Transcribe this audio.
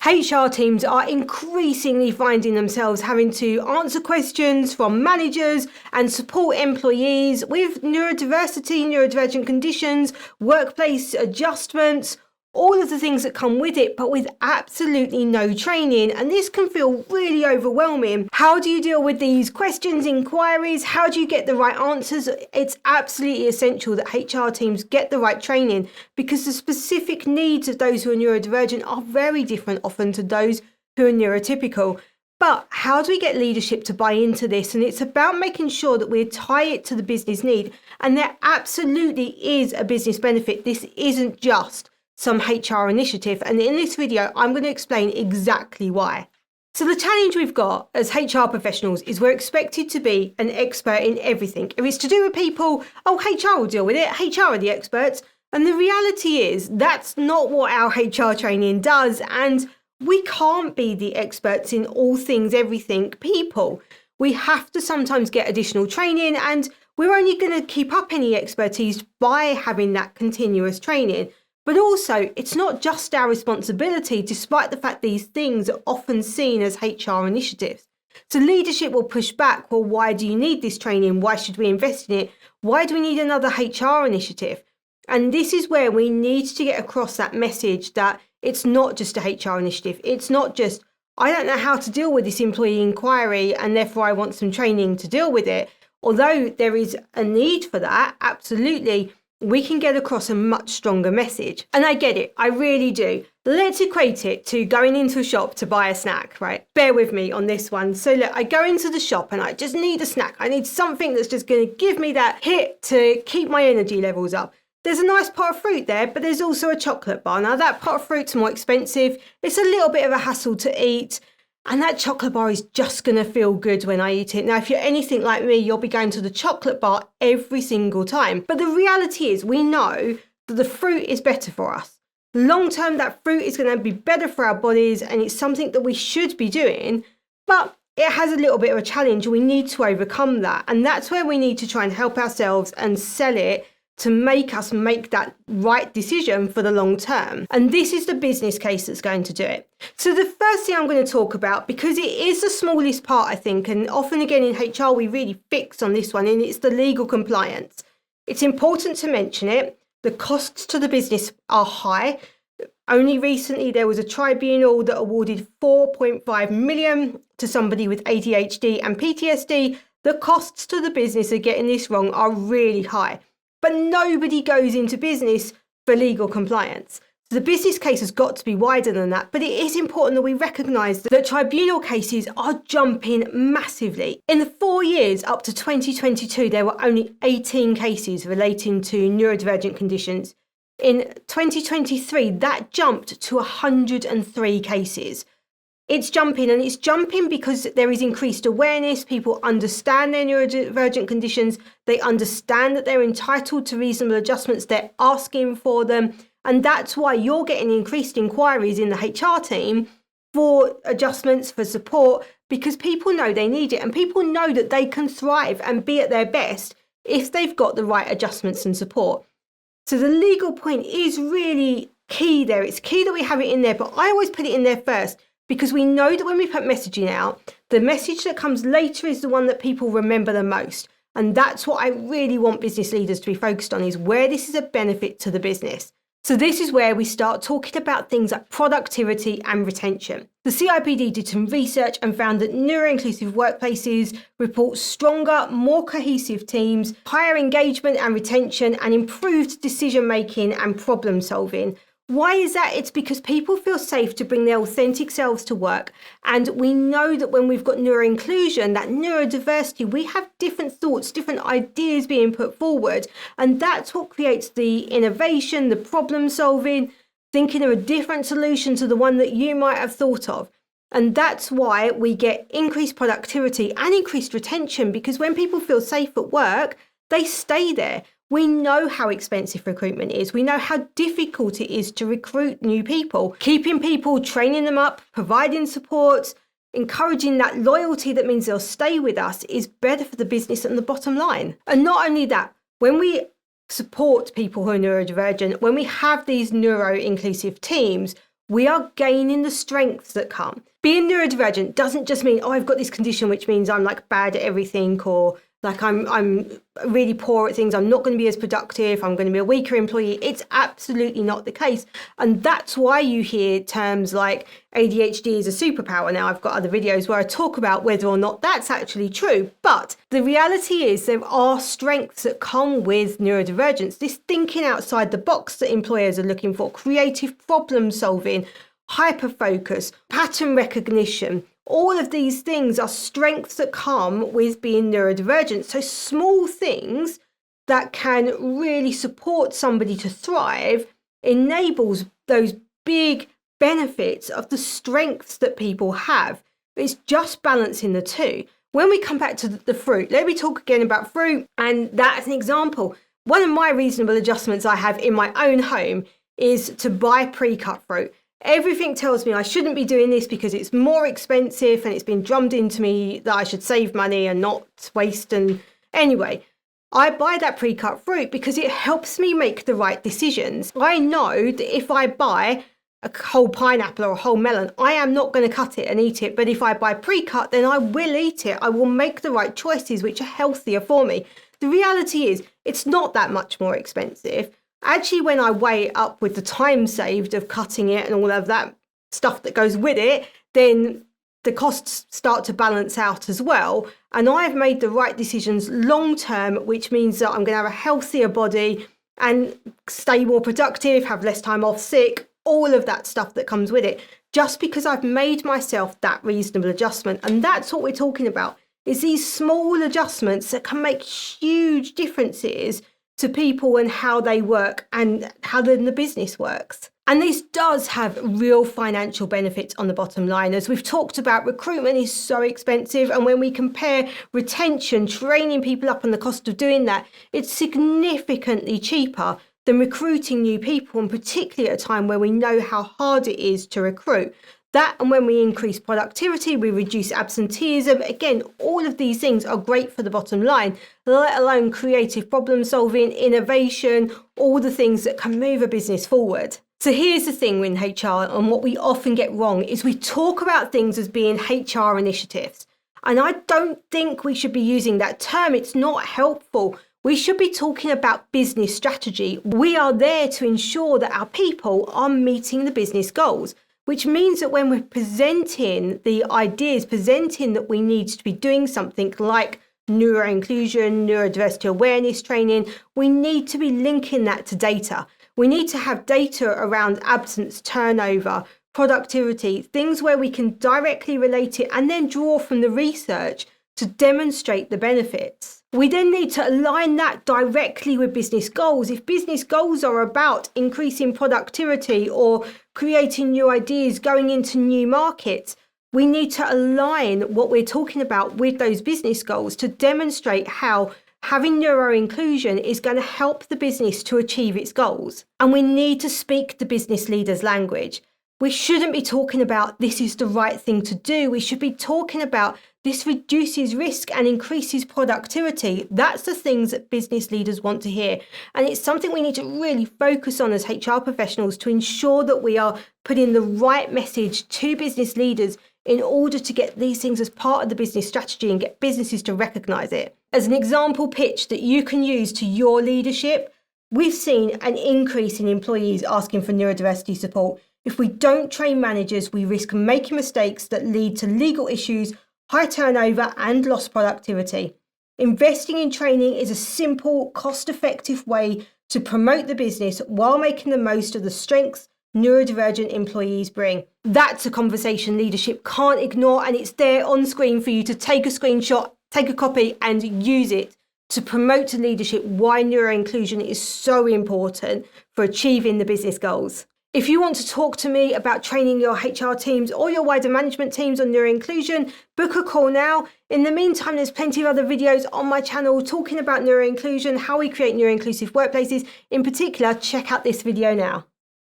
HR teams are increasingly finding themselves having to answer questions from managers and support employees with neurodiversity, neurodivergent conditions, workplace adjustments, all of the things that come with it, but with absolutely no training. And this can feel really overwhelming. How do you deal with these questions, inquiries? How do you get the right answers? It's absolutely essential that HR teams get the right training, because the specific needs of those who are neurodivergent are very different often to those who are neurotypical. But how do we get leadership to buy into this? And it's about making sure that we tie it to the business need. And there absolutely is a business benefit. This isn't just some HR initiative. And in this video, I'm going to explain exactly why. So the challenge we've got as HR professionals is we're expected to be an expert in everything. If it's to do with people, HR will deal with it. HR are the experts. And the reality is that's not what our HR training does. And we can't be the experts in all things, everything, people. We have to sometimes get additional training, and we're only going to keep up any expertise by having that continuous training. But also, it's not just our responsibility, despite the fact these things are often seen as HR initiatives. So leadership will push back, well, why do you need this training? Why should we invest in it? Why do we need another HR initiative? And this is where we need to get across that message that it's not just a HR initiative. It's not just, I don't know how to deal with this employee inquiry and therefore I want some training to deal with it. Although there is a need for that, absolutely, we can get across a much stronger message. And I get it, I really do. Let's equate it to going into a shop to buy a snack, right? Bear with me on this one. So look, I go into the shop and I just need a snack. I need something that's just going to give me that hit to keep my energy levels up. There's a nice pot of fruit there, but there's also a chocolate bar. Now that pot of fruit's more expensive. It's a little bit of a hassle to eat. And that chocolate bar is just going to feel good when I eat it. Now, if you're anything like me, you'll be going to the chocolate bar every single time. But the reality is we know that the fruit is better for us. Long term, that fruit is going to be better for our bodies, and it's something that we should be doing. But it has a little bit of a challenge. We need to overcome that. And that's where we need to try and help ourselves and sell it to make us make that right decision for the long term. And this is the business case that's going to do it. So the first thing I'm going to talk about, because it is the smallest part, I think, and often again in HR, we really fix on this one, and it's the legal compliance. It's important to mention it. The costs to the business are high. Only recently, there was a tribunal that awarded 4.5 million to somebody with ADHD and PTSD. The costs to the business of getting this wrong are really high. But nobody goes into business for legal compliance. So the business case has got to be wider than that. But it is important that we recognise that tribunal cases are jumping massively. In the 4 years up to 2022, there were only 18 cases relating to neurodivergent conditions. In 2023, that jumped to 103 cases. It's jumping, and it's jumping because there is increased awareness. People understand their neurodivergent conditions. They understand that they're entitled to reasonable adjustments. They're asking for them. And that's why you're getting increased inquiries in the HR team for adjustments, for support, because people know they need it. And people know that they can thrive and be at their best if they've got the right adjustments and support. So the legal point is really key there. It's key that we have it in there, but I always put it in there first, because we know that when we put messaging out, the message that comes later is the one that people remember the most. And that's what I really want business leaders to be focused on, is where this is a benefit to the business. So this is where we start talking about things like productivity and retention. The CIPD did some research and found that neuro-inclusive workplaces report stronger, more cohesive teams, higher engagement and retention, and improved decision-making and problem-solving. Why is that? It's because people feel safe to bring their authentic selves to work. And we know that when we've got neuroinclusion, that neurodiversity, we have different thoughts, different ideas being put forward. And that's what creates the innovation, the problem solving, thinking of a different solution to the one that you might have thought of. And that's why we get increased productivity and increased retention, because when people feel safe at work, they stay there. We know how expensive recruitment is. We know how difficult it is to recruit new people. Keeping people, training them up, providing support, encouraging that loyalty that means they'll stay with us is better for the business and the bottom line. And not only that, when we support people who are neurodivergent, when we have these neuro-inclusive teams, we are gaining the strengths that come. Being neurodivergent doesn't just mean, oh, I've got this condition, which means I'm like bad at everything, or like I'm really poor at things. I'm not going to be as productive. I'm going to be a weaker employee. It's absolutely not the case. And that's why you hear terms like ADHD is a superpower. Now, I've got other videos where I talk about whether or not that's actually true. But the reality is there are strengths that come with neurodivergence. This thinking outside the box that employers are looking for, creative problem solving, hyper-focus, pattern recognition. All of these things are strengths that come with being neurodivergent. So small things that can really support somebody to thrive enables those big benefits of the strengths that people have. It's just balancing the two. When we come back to the fruit, let me talk again about fruit. And that's an example. One of my reasonable adjustments I have in my own home is to buy pre-cut fruit. Everything tells me I shouldn't be doing this because it's more expensive and it's been drummed into me that I should save money and not waste. And anyway, I buy that pre-cut fruit because it helps me make the right decisions. I know that if I buy a whole pineapple or a whole melon, I am not going to cut it and eat it. But if I buy pre-cut, then I will eat it. I will make the right choices which are healthier for me. The reality is it's not that much more expensive. Actually, when I weigh it up with the time saved of cutting it and all of that stuff that goes with it, then the costs start to balance out as well. And I've made the right decisions long term, which means that I'm going to have a healthier body and stay more productive, have less time off sick, all of that stuff that comes with it, just because I've made myself that reasonable adjustment. And that's what we're talking about, is these small adjustments that can make huge differences to people and how they work and how the business works. And this does have real financial benefits on the bottom line. As we've talked about, recruitment is so expensive. And when we compare retention, training people up, and the cost of doing that, it's significantly cheaper than recruiting new people, and particularly at a time where we know how hard it is to recruit. That, and when we increase productivity, we reduce absenteeism. Again, all of these things are great for the bottom line, let alone creative problem solving, innovation, all the things that can move a business forward. So here's the thing with HR, and what we often get wrong is we talk about things as being HR initiatives. And I don't think we should be using that term. It's not helpful. We should be talking about business strategy. We are there to ensure that our people are meeting the business goals, which means that when we're presenting the ideas, presenting that we need to be doing something like neuro-inclusion, neurodiversity awareness training, we need to be linking that to data. We need to have data around absence, turnover, productivity, things where we can directly relate it and then draw from the research to demonstrate the benefits. We then need to align that directly with business goals. If business goals are about increasing productivity or creating new ideas, going into new markets, we need to align what we're talking about with those business goals to demonstrate how having neuro-inclusion is going to help the business to achieve its goals. And we need to speak the business leader's language. We shouldn't be talking about this is the right thing to do. We should be talking about this reduces risk and increases productivity. That's the things that business leaders want to hear. And it's something we need to really focus on as HR professionals to ensure that we are putting the right message to business leaders in order to get these things as part of the business strategy and get businesses to recognize it. As an example pitch that you can use to your leadership, we've seen an increase in employees asking for neurodiversity support. If we don't train managers, we risk making mistakes that lead to legal issues, high turnover, and lost productivity. Investing in training is a simple, cost-effective way to promote the business while making the most of the strengths neurodivergent employees bring. That's a conversation leadership can't ignore, and it's there on screen for you to take a screenshot, take a copy, and use it to promote to leadership why neuro-inclusion is so important for achieving the business goals. If you want to talk to me about training your HR teams or your wider management teams on neuro-inclusion, book a call now. In the meantime, there's plenty of other videos on my channel talking about neuro-inclusion, how we create neuro-inclusive workplaces. In particular, check out this video now.